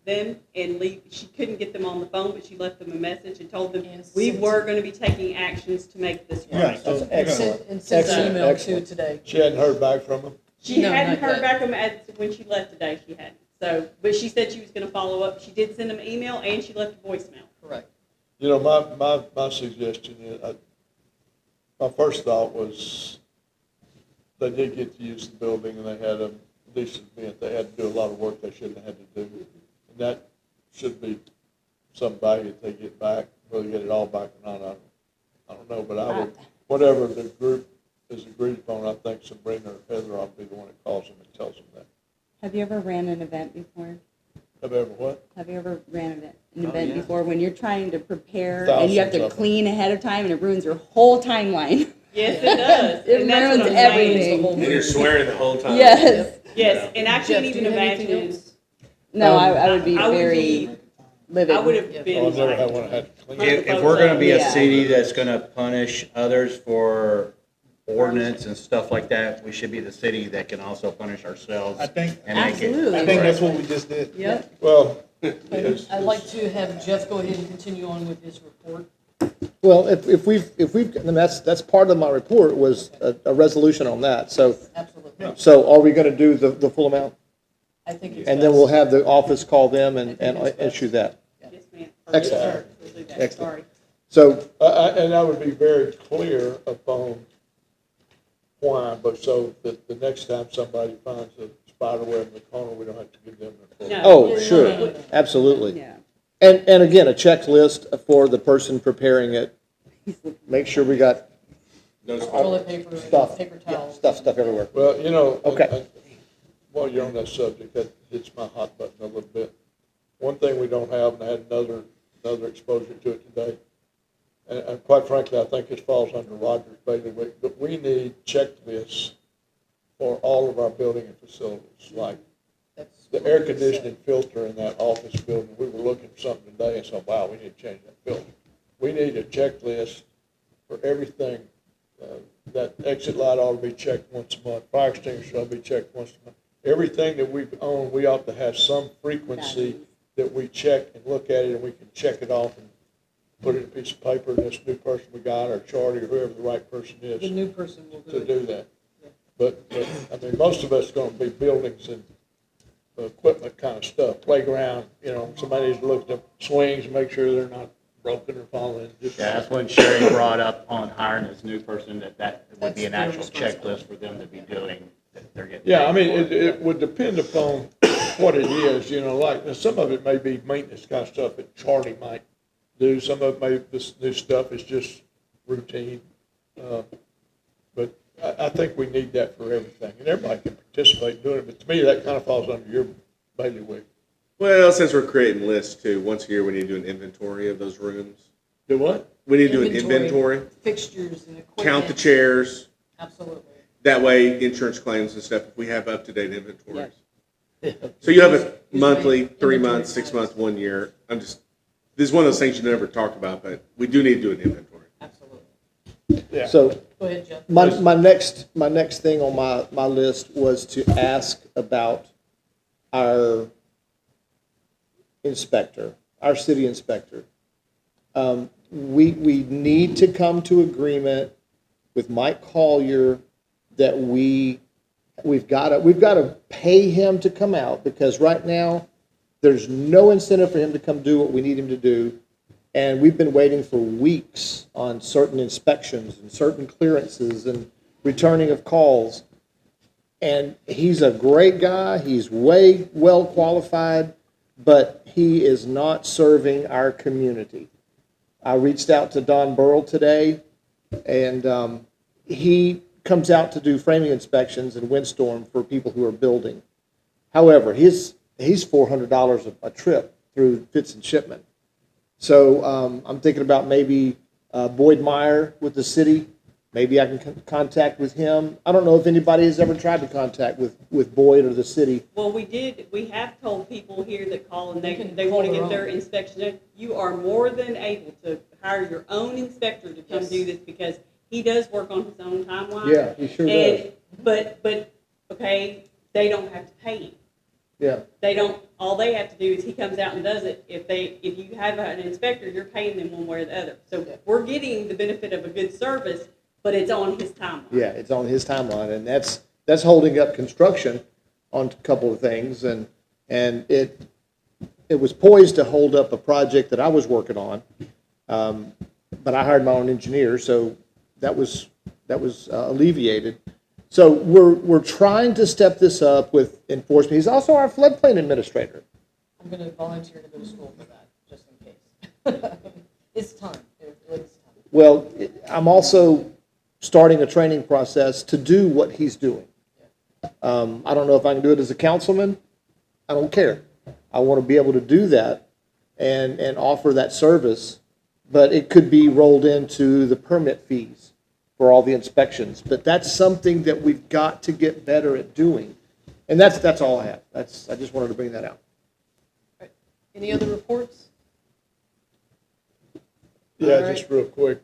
them and she couldn't get them on the phone, but she left them a message and told them And we sent- were going to be taking actions to make this Yeah, right. so, And sent an Excellent, email too excellent. today. She hadn't heard back from them. She No, hadn't not heard yet. back from them when she left today, she hadn't. So, but she said she was going to follow up. She did send them an email and she left a voicemail. Correct. You know, my suggestion is, my first thought was, they did get to use the building and they had a decent event. They had to do a lot of work they shouldn't have had to do. And that should be some value that they get back, whether they get it all back or not, I don't know, but I would, whatever the group is agreed upon, I think Sabrina or Heather ought to be the one that calls them and tells them that. Have you ever ran an event before? Have I ever what? Have you ever ran an event before when you're trying to prepare and Thousands you have to of them. clean ahead of time and it ruins your whole timeline? Yes, it does. It And that's what ruins I'm saying. everything. And you're swearing the whole time. Yes. Yes, and I Jeff, can't do even you have anything imagine. else? No, I would be I would very be- livid. I would have Yeah. Oh, been I've never had like, one that had to clean. If we're gonna be a Yeah. city that's gonna punish others for ordinance and stuff like that, we should be the city that can also punish ourselves I think, and make it. Absolutely. I think that's what we just did. Yep. Well, I'd like to have Jeff go ahead and continue on with his report. well, if we've, and that's part of my report was a resolution on that. So, Absolutely. so are we gonna do the full amount? I think it's And then we'll best. have the office call them and I think it's best. issue that. yes, ma'am. Excellent. We'll do that. Excellent. Sorry. So, and I would be very clear upon why, but so that the next time somebody finds a spider web in the corner, we don't have to give them their full. No. Oh, sure, absolutely. Yeah. And again, a checklist for the person preparing it. Make sure we got Toilet paper, stuff, paper yeah, towels. stuff everywhere. Well, you know. Okay. While you're on that subject, that hits my hot button a little bit. One thing we don't have, and I had another exposure to it today, and quite frankly, I think this falls under Roger's bailiwick, but we need checklists for all of our building and facilities, like That's the what air we said. conditioning filter in that office building. We were looking for something today and said, wow, we need to change that filter. We need a checklist for everything. That exit light ought to be checked once a month. Fire extinguisher ought to be checked once a month. Everything that we own, we ought to have some frequency that we check and look at it, and we can check it off and put it in a piece of paper, and this new person we got, or Charlie, or whoever the right person The is, new person will do to it. do that. But, I mean, most of us are gonna be buildings and equipment kind of stuff, playground, somebody needs to look at the swings and make sure they're not broken or falling. Just- Yeah, that's when Sherry brought up on hiring this new person, that would be an That's their actual checklist for them to be doing, that they're getting. Yeah, I paid mean, for. it would depend upon what it is, like, now, some of it may be maintenance kind of stuff that Charlie might do, some of it may, this new stuff is just routine. But I think we need that for everything, and everybody can participate in doing it, but to me, that kind of falls under your bailiwick. Well, since we're creating lists too, once a year we need to do an inventory of those rooms. Do what? We need to do an inventory, Fixtures and equipment. count the chairs. Absolutely. That way, insurance claims and stuff, if we have up-to-date inventories. So you have a monthly, 3 months, 6 months, 1 year. I'm just this is one of those things you never talk about, but we do need to do an inventory. Absolutely. So Go ahead, Jeff. my next thing on my list was to ask about our inspector, our city inspector. We need to come to agreement with Mike Collier that we've got to pay him to come out, because right now there's no incentive for him to come do what we need him to do. And we've been waiting for weeks on certain inspections and certain clearances and returning of calls. And he's a great guy. He's way well qualified, but he is not serving our community. I reached out to Don Burrell today, and he comes out to do framing inspections in windstorm for people who are building. However, he's $400 a trip through Fitz and Shipman. So I'm thinking about maybe Boyd Meyer with the city. Maybe I can contact with him. I don't know if anybody has ever tried to contact with Boyd or the city. Well, we have told people here that call and they can want to call get their their inspection done. You are more than able to hire your own inspector to come Yes. do this, because he does work on his own timeline. Yeah, he sure does. But, okay, they don't have to pay him. Yeah. They don't, all they have to do is he comes out and does it. If you have an inspector, you're paying them one way or the other. So we're getting the benefit of a good service, but it's on his timeline. Yeah, it's on his timeline, and that's holding up construction on a couple of things, and it was poised to hold up a project that I was working on, but I hired my own engineer, so that was alleviated. So we're trying to step this up with enforcement. He's also our floodplain administrator. I'm going to volunteer to go to school for that, just in case. It's time. It's time. Well, I'm also starting a training process to do what he's doing. I don't know if I can do it as a councilman. I don't care. I want to be able to do that and offer that service, but it could be rolled into the permit fees for all the inspections. But that's something that we've got to get better at doing. And that's all I have. I just wanted to bring that out. All right. Any other reports? Yeah, All right. just real quick,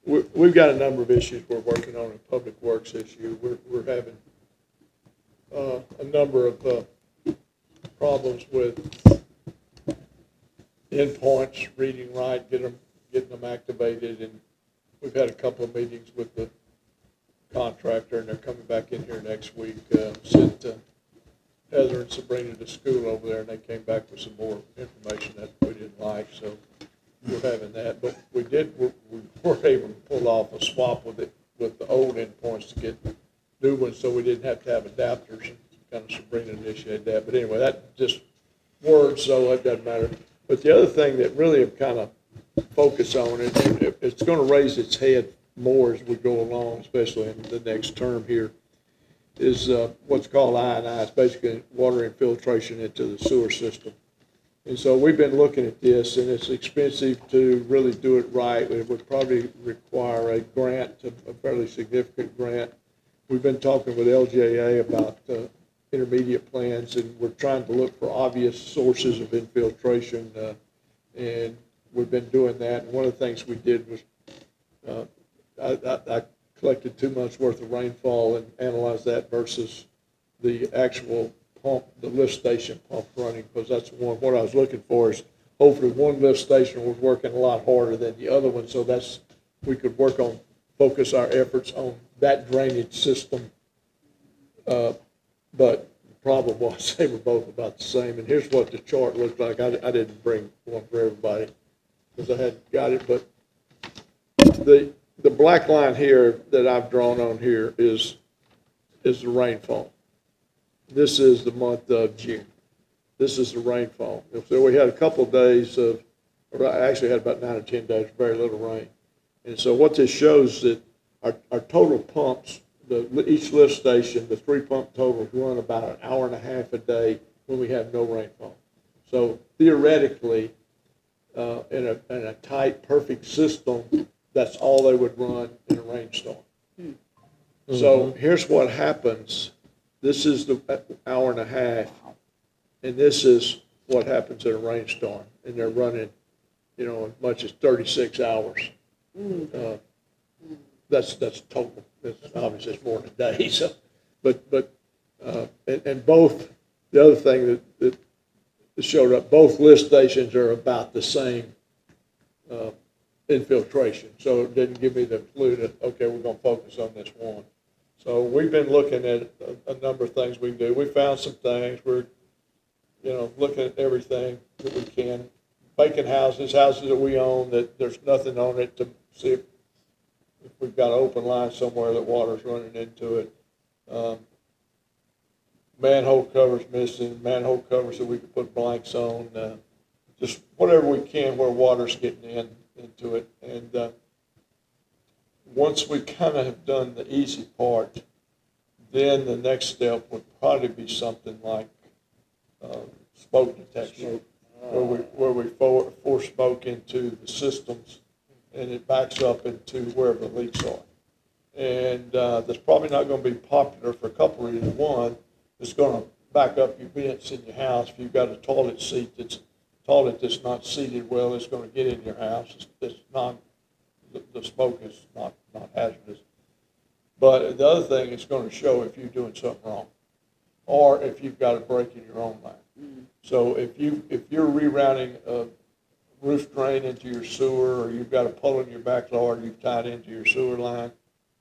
we've got a number of issues we're working on in Public Works issue. We're having a number of problems with endpoints, reading right, getting them activated, and we've had a couple of meetings with the contractor, and they're coming back in here next week. Sent Heather and Sabrina to school over there, and they came back with some more information that we didn't like, so we're having that. But we were able to pull off a swap with the old endpoints to get new ones, so we didn't have to have adapters, and kind of Sabrina initiated that. But anyway, that just words, so that doesn't matter. But the other thing that really have kind of focused on it, and it's going to raise its head more as we go along, especially in the next term here, is what's called I&I. It's basically water infiltration into the sewer system. And so we've been looking at this, and it's expensive to really do it right. It would probably require a grant, a fairly significant grant. We've been talking with LJA about intermediate plans, and we're trying to look for obvious sources of infiltration, and we've been doing that. And one of the things we did was I collected 2 months' worth of rainfall and analyzed that versus the actual pump, the lift station pump running, because that's what I was looking for is hopefully one lift station was working a lot harder than the other one, so we could focus our efforts on that drainage system. But the problem was they were both about the same, and here's what the chart looked like. I didn't bring one for everybody because I hadn't got it, but the black line here that I've drawn on here is the rainfall. This is the month of June. This is the rainfall. So we had a couple of days or I actually had about 9 or 10 days of very little rain. And so what this shows that our total pumps, each lift station, the 3 pump totals run about an hour and a half a day when we have no rainfall. So theoretically, in a tight, perfect system, that's all they would run in a rainstorm. So here's what happens. This is the hour and a half, and this is what happens in a rainstorm. and they're running, you know, as much as 36 hours. That's total. It's obviously it's more than a day, so, and both, the other thing that showed up, both lift stations are about the same infiltration. So it didn't give me the clue that, okay, we're gonna focus on this one. So we've been looking at a number of things we can do. We found some things. We're, you know, looking at everything that we can. Vacant houses that we own that there's nothing on it to see if we've got an open line somewhere that water's running into it. Manhole covers missing, manhole covers that we could put blanks on, just whatever we can where water's getting into it. And once we kind of have done the easy part, then the next step would probably be something like smoke detection, where we force smoke into the systems and it backs up into wherever the leaks are. And that's probably not going to be popular for a couple of reasons. One, it's going to back up your vents in your house. If you've got a toilet that's not seated well, it's going to get in your house. The smoke is not hazardous. But the other thing, it's going to show if you're doing something wrong, or if you've got a break in your own line. So if you're rerouting a roof drain into your sewer, or you've got a pull in your backyard you've tied into your sewer line,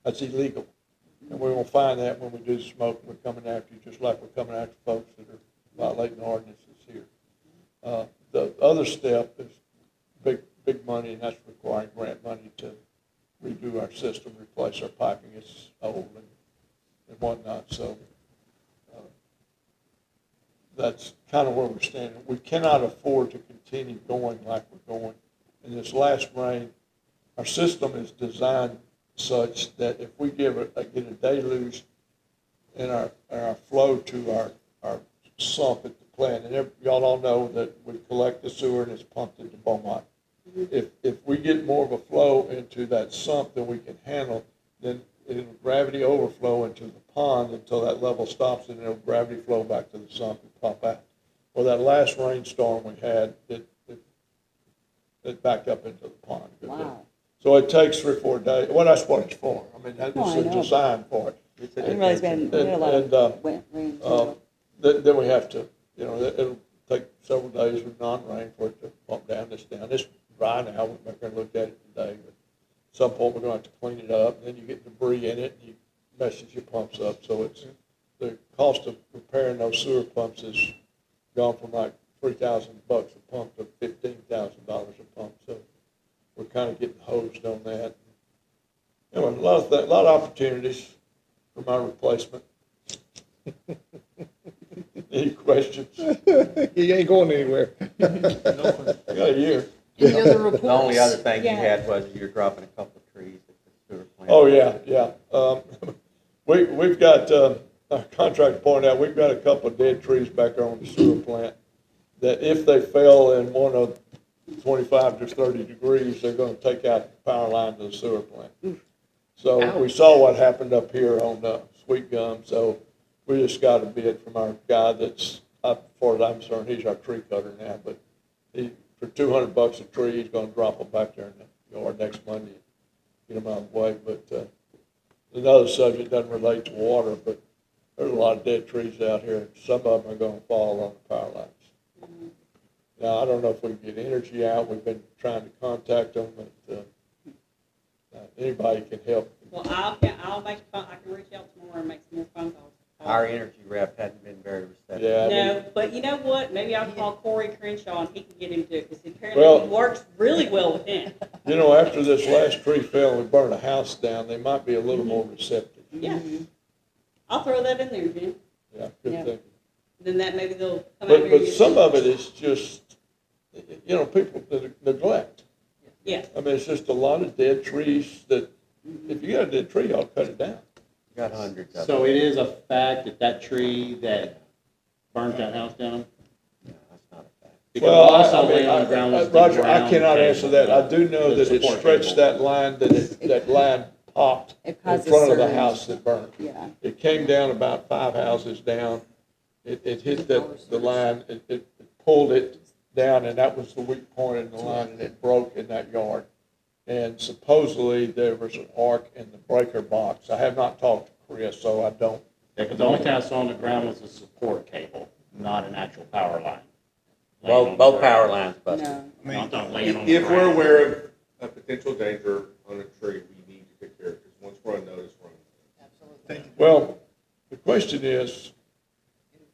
that's illegal. And we're going to find that when we do the smoke, we're coming after you, just like we're coming after folks that are violating ordinances here. The other step is big money, and that's requiring grant money to redo our system, replace our piping. It's old and whatnot. So that's kind of where we're standing. We cannot afford to continue going like we're going. In this last rain, our system is designed such that if we get a deluge in our flow to our sump at the plant, and y'all all know that we collect the sewer and it's pumped into Beaumont. If we get more of a flow into that sump than we can handle, then it'll gravity overflow into the pond until that level stops, and it'll gravity flow back to the sump and pump out. Well, that last rainstorm we had, it backed up into the pond. Wow. So it takes 3 or 4 days. Well, that's what it's for. I mean, that's designed for it. I didn't realize we had a lot of wet rain. Then we have to, you know, it'll take several days with non-rain for it to pump down. It's dry now. We're not going to look at it today, but at some point we're going to have to clean it up. And then you get debris in it, and you messes your pumps up. So it's the cost of repairing those sewer pumps has gone from like $3,000 a pump to $15,000 a pump. So we're kind of getting hosed on that. Anyway, a lot of opportunities for my replacement. Any questions? You ain't going anywhere. I got a year. Any other reports? The only other thing you had was you're dropping a couple of trees at the sewer plant. Oh, yeah. We've got, our contractor pointed out, we've got a couple of dead trees back there on the sewer plant that if they fell in one of 25 to 30 degrees, they're going to take out the power line to the sewer plant. So we saw what happened up here on Sweet Gum, so we just got a bid from our guy that's, as far as I'm concerned, he's our tree cutter now, but for $200 a tree, he's going to drop them back there in the yard next Monday, get them out of the way. But another subject doesn't relate to water, but there's a lot of dead trees out here. Some of them are going to fall on the power lines. Now, I don't know if we can get energy out. We've been trying to contact them, but anybody can help. Well, I'll make, I can reach out tomorrow and make some more phone calls. Our energy rep hadn't been very receptive. Yeah. No, but you know what? Maybe I'll call Corey Crenshaw and he can get him to it, because apparently he works really well with him. You know, after this last tree fell and we burned a house down, they might be a little more receptive. Yeah. I'll throw that in there, Jim. Yeah, good thing. Then that maybe they'll come out here. But some of it is just, you know, people neglect. Yeah. I mean, it's just a lot of dead trees that, if you got a dead tree, I'll cut it down. Got hundreds of them. So it is a fact that tree that burnt that house down? No, that's not a fact. Because Well, also I mean, laying on the ground was the Roger, I ground cannot cable, answer that. I do know the that it support stretched cable. that line, that line popped It in caused a front of the surge. house that burned. Yeah. It came down about 5 houses down. It hit the line, it pulled it down, and that was the weak point in the line, and it broke in that yard. And supposedly there was an arc in the breaker box. I have not talked to Chris, so I don't. Yeah, 'cause the only thing I saw on the ground was a support cable, not an actual power line. Both power lines busted. No. Not laying on the If we're ground. aware of a potential danger on a tree, we need to take care of it, because once we're on notice, we're on notice. Thank you. Well, the question is,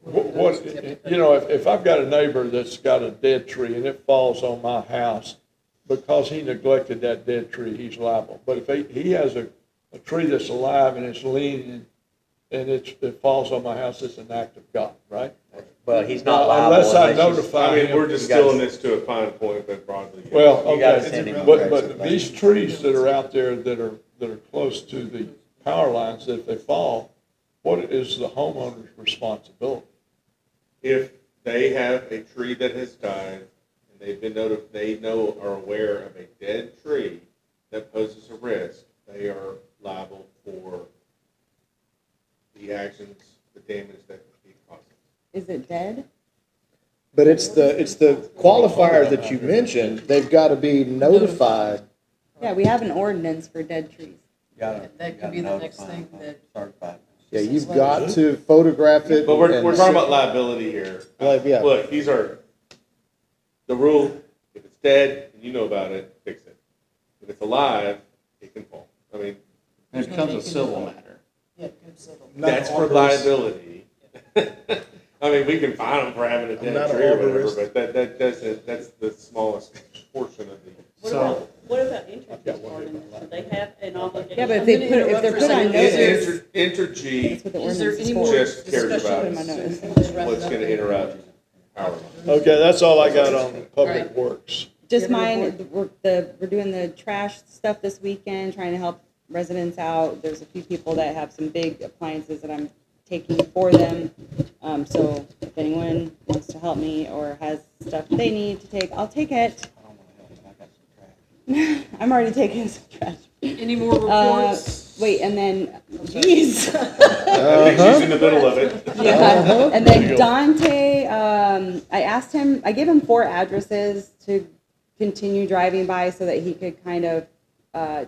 if I've got a neighbor that's got a dead tree and it falls on my house, because he neglected that dead tree, he's liable. But if he has a tree that's alive and it's leaning and it falls on my house, it's an act of God, right? Well, he's not Well, liable. unless I you- notify I mean, him. we're just still in this to a fine point, but broadly. yes. Well, You gotta okay, send him but these trees that are out there that are close to the power lines, that if they fall, what is the homeowner's responsibility? If they have a tree that has died, and they've been they know are aware of a dead tree that poses a risk, they are liable for the actions, the damage that it causes. Is it dead? But it's the qualifier that you mentioned, they've got to be notified. Yeah, we have an ordinance for dead trees. That could be the next thing that, Certified. Yeah, you've got to photograph it. But we're and- talking about liability here. Like, yeah. Look, these are the rule. If it's dead and you know about it, fix it. If it's alive, it can fall. I mean, It becomes a civil matter. yeah, good civil. Not that's for arborist. liability. I mean, we can fine them for having a I'm dead not an tree or whatever, arborist. but that's the smallest portion of the. What about Entergy ordinance? Do they have an obligation? Yeah, but if I'm they gonna put, if interrupt they're for a put on second. notice, Entergy that's what the Is there ordinance any is more for. just cares discussion? about Put 'em on notice. Just wrap it what's up. going to interrupt power lines. Okay, that's all I got on All public right. works. Just You have a mine, we're doing the trash stuff this weekend, trying to help residents out. There's a few people that have some big appliances that I'm taking for them. So if anyone wants to help me or has stuff they need to take, I'll take it. I don't want to help, but I got some trash. I'm already taking some trash. Any more reports? Wait, and then, geez. I think she's in the middle of it. Yeah, and then Dante, I asked him, I gave him 4 addresses to continue driving by so that he could kind of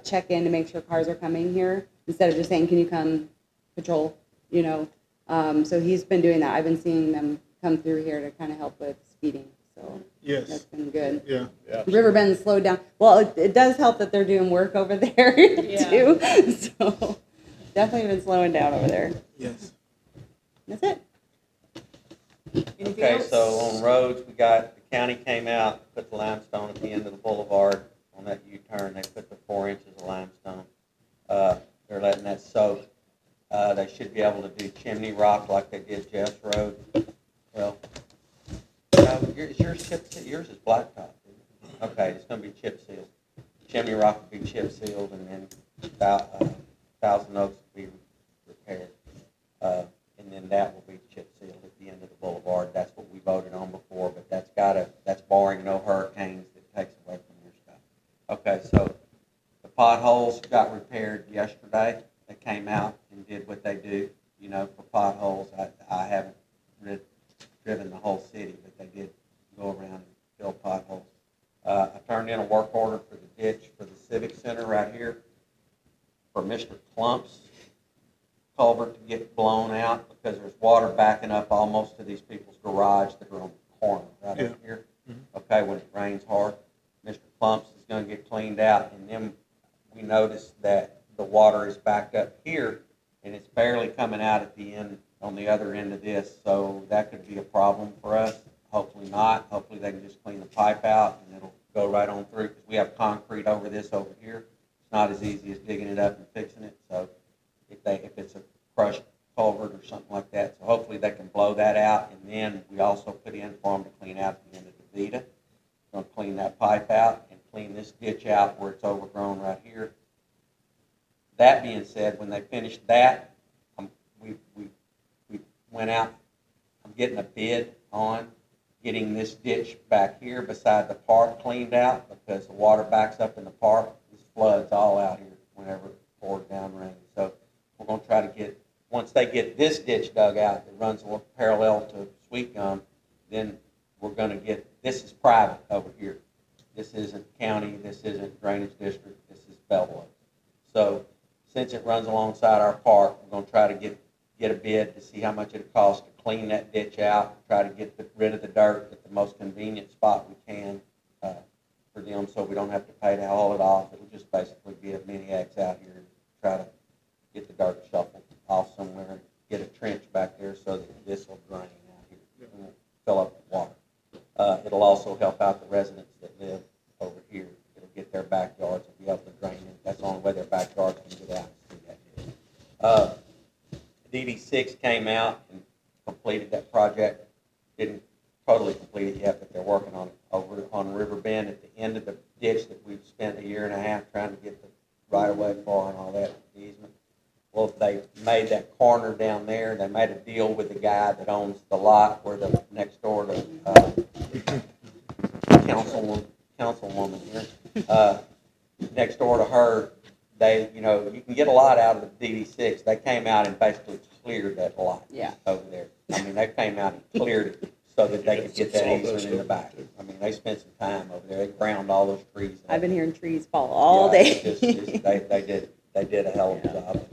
check in to make sure cars are coming here, instead of just saying, can you come patrol, you know? So he's been doing that. I've been seeing them come through here to kind of help with speeding, so that's Yes, been good. yeah. Riverbend slowed down. Well, it does help that they're doing work over there Yeah. too, so definitely been slowing down over there. Yes. That's it. Anything Okay, else? so on roads, the county came out, put the limestone at the end of the boulevard on that U-turn. They put the 4 inches of limestone. They're letting that soak. They should be able to do chimney rock like they did Jeff's Road. Well, yours is blacktop. Isn't it? Okay, it's gonna be chip sealed. Chimney rock will be chip sealed, and then Thousand Oaks will be repaired. And then that will be chip sealed at the end of the boulevard. That's what we voted on before, but that's barring no hurricanes that takes away from your stuff. Okay, so the potholes got repaired yesterday. They came out and did what they do, you know, for potholes. I haven't driven the whole city, but they did go around and fill potholes. I turned in a work order for the ditch for the Civic Center right here for Mr. Clump's culvert to get blown out because there's water backing up almost to these people's garage that are on the corner right up here. Okay, when it rains hard, Mr. Clump's is going to get cleaned out, and then we noticed that the water is backed up here, and it's barely coming out at the end, on the other end of this, so that could be a problem for us. Hopefully not. Hopefully they can just clean the pipe out, and it'll go right on through, because we have concrete over this over here. It's not as easy as digging it up and fixing it, so if it's a crushed culvert or something like that, so hopefully they can blow that out, and then we also put in for them to clean out the end of the Vita. Going to clean that pipe out and clean this ditch out where it's overgrown right here. That being said, when they finished that, we went out. I'm getting a bid on getting this ditch back here beside the park cleaned out, because the water backs up in the park. This floods all out here whenever it pours down rain. So we're going to try to get, once they get this ditch dug out that runs parallel to Sweet Gum, then we're going to get this this is private over here. This isn't county, this isn't drainage district, this is Belleville. So since it runs alongside our park, we're gonna try to get a bid to see how much it costs to clean that ditch out, try to get rid of the dirt at the most convenient spot we can for them, so we don't have to pay to haul it off. It'll just basically be a mini X out here and try to get the dirt shuffled off somewhere and get a trench back there so that this will drain out here and won't fill up with water. It'll also help out the residents that live over here. It'll get their backyards and be able to drain in. That's the only way their backyards can get out and see that ditch. DD6 came out and completed that project. Didn't totally complete it yet, but they're working on it over on River Bend at the end of the ditch that we've spent a year and a half trying to get the right-of-way for and all that, the easement. Well, they made that corner down there. They made a deal with the guy that owns the lot where the next door to councilwoman here, next door to her, they, you can get a lot out of the DD6. They came out and basically cleared that lot over there. I mean, they came out and cleared it so that they could get that easement in the back. I mean, they spent some time over there. They ground all those trees up. I've been hearing trees fall all day. They did a hell of a job over there.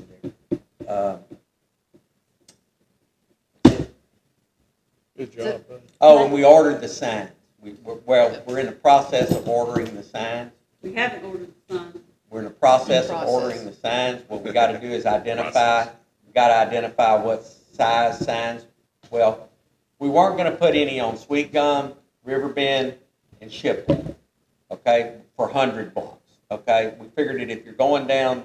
Good job, man. Oh, and we ordered the signs. We're in the process of ordering the signs. We haven't ordered the sign. We're in the process of ordering the signs. What we gotta do is identify what size signs. Well, we weren't gonna put any on Sweet Gum, River Bend, and Shipley, okay, for 100 blocks, okay? We figured that if you're going down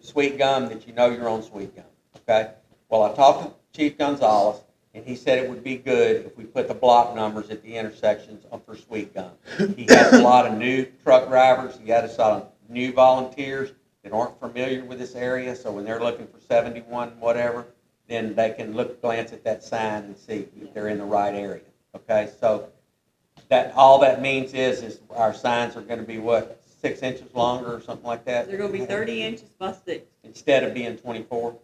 Sweet Gum, that you're on Sweet Gum, okay? Well, I talked to Chief Gonzalez, and he said it would be good if we put the block numbers at the intersections for Sweet Gum. He has a lot of new truck drivers. He has a lot of new volunteers that aren't familiar with this area, so when they're looking for 71 whatever, then they can glance at that sign and see if they're in the right area, okay? So all that means is our signs are gonna be, 6 inches longer or something like that? They're gonna be 30 inches by 6. Instead of being 24?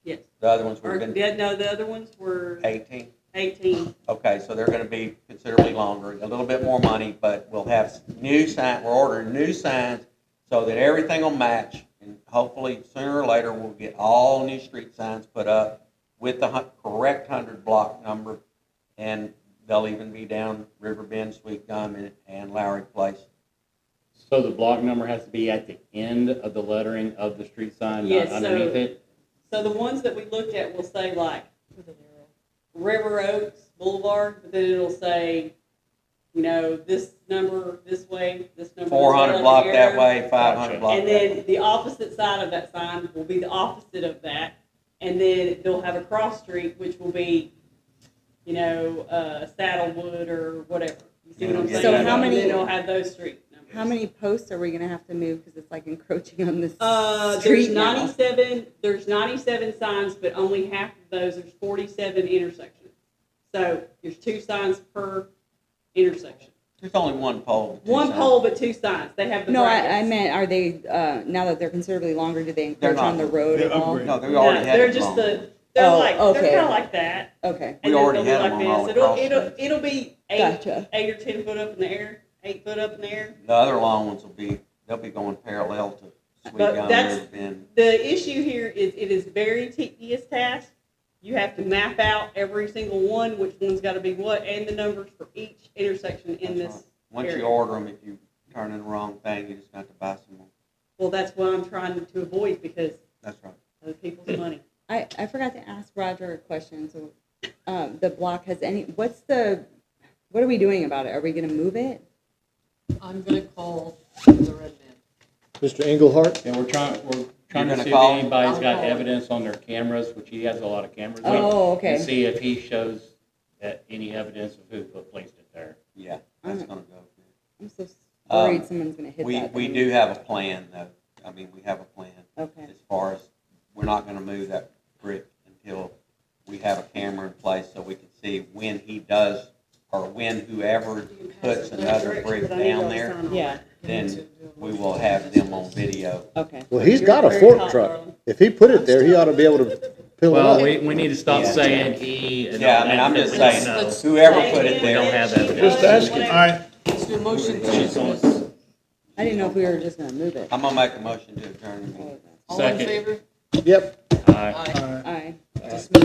Yes. The other ones Or, were no, the other ones were 18? 18. Okay, so they're gonna be considerably longer, a little bit more money, but we'll have new signs, we're ordering new signs so that everything will match, and hopefully sooner or later we'll get all new street signs put up with the correct 100 block number, and they'll even be down River Bend, Sweet Gum, and Lowry Place. So the block number has to be at the end of the lettering of the street sign, not Yes, underneath it? So the ones that we looked at will say like River Oaks Boulevard, but then it'll say, this number this way, this number. 400 block that way, 500 block that And way. then the opposite side of that sign will be the opposite of that. And then they'll have a cross street, which will be, Saddlewood or whatever. You see what I'm saying? So how many- And then it'll have those street numbers. How many posts are we gonna have to move, because it's like encroaching on this There's street now? 97 signs, but only half of those, there's 47 intersections. So there's 2 signs per intersection. There's only one pole. two One signs. pole, but 2 signs. They have the No, I brackets. meant, are they, now that they're considerably longer, do they They're encroach on not. the road at They're all? upgraded. No, they No, already had they're it just long. they're Oh, like, okay. they're kind of like that. Okay, And We then already they'll be had them on all this. across It'll be 8 Gotcha. 8 or 10 foot up in the air, 8 foot up in the air. The other long ones they'll be going parallel to Sweet But Gum, that's- River Bend. The issue here is it is very tedious task. You have to map out every single one, which one's got to be what, and the numbers for each intersection in That's this right. Once you area. order them, if you turn in the wrong thing, you just have to buy some more. Well, that's what I'm trying to avoid because That's right. other people's money. I forgot to ask Roger a question, so, the block has what are we doing about it? Are we gonna move it? I'm gonna call the red man. Mr. Engelhardt? And we're trying You're to gonna see if call him? anybody's I'll got call him. evidence on their cameras, which he has a lot of cameras. Oh, okay. And see if he shows that any evidence of who placed it there. Yeah, that's gonna go. I'm so worried someone's gonna hit that. We thing. do have a plan, though. I mean, we have a plan. Okay. As far as, we're not gonna move that brick until we have a camera in place so we can see when he does, or when whoever puts another brick down there, Yeah, then we will have them on video. okay. Well, he's You're got a very fork hot, truck. darling. If he put it there, he ought to be able to Peel it Well, up. we need to stop saying he. and Yeah, I mean, I'm just because saying, we know whoever put it We don't there. have evidence. Just asking. All right, Let's do a motion to dismiss. I didn't know if we were just gonna move it. I'm gonna make a motion to adjourn the meeting. All in Second. favor? Yep. Aye. Aye. Aye. Dismiss.